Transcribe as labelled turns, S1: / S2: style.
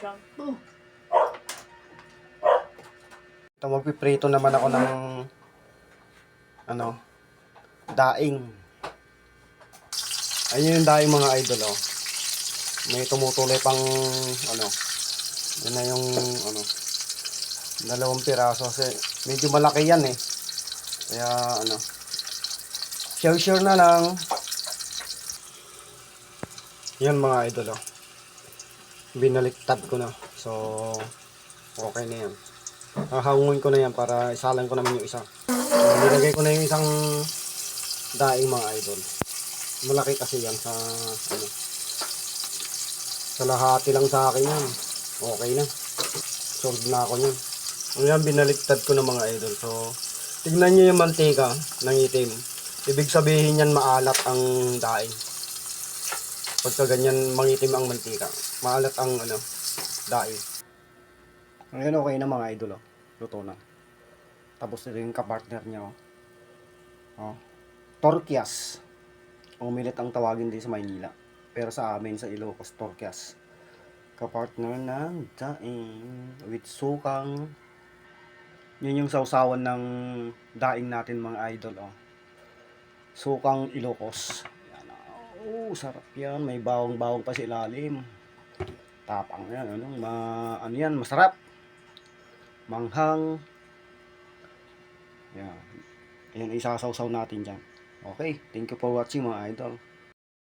S1: shampoo.
S2: Ito, magpiprito naman ako ng daing. Ayun yung daing mga idol, oh. May tumutuloy pang yun na yung 2 piraso kasi medyo malaki yan eh. Kaya share na lang. Yan mga idol, oh. Binaliktad ko na. So okay na yan. Hahangungin ko na yan para isalan ko naman yung isa. Nilagay ko na yung isang daing mga idol. Malaki kasi yan sa lahati lang sa akin yan. Okay na. Solve na ako yan. Ayan, binaliktad ko na mga idol. So tignan nyo yung mantika ng itim. Ibig sabihin yan maalat ang daing. Pagka ganyan mangitim ang mantika, maalat ang daing. Ngayon okay na mga idol, oh. Luto na. Tapos ito yung kapartner niya, oh. Torqueas. Umilit ang tawagin din sa Maynila. Pero sa amin sa Ilocos, Torqueas. Kapartner ng daing with sukang. Yun yung sausawan ng daing natin mga idol, oh. Sukang Ilocos. Yan, oh, sarap yan. May bawang-bawang pa sa ilalim. Tapang yan, yan, masarap. Manghang. Yan. Ayan, isasawsaw natin dyan. Okay, thank you for watching mga idol.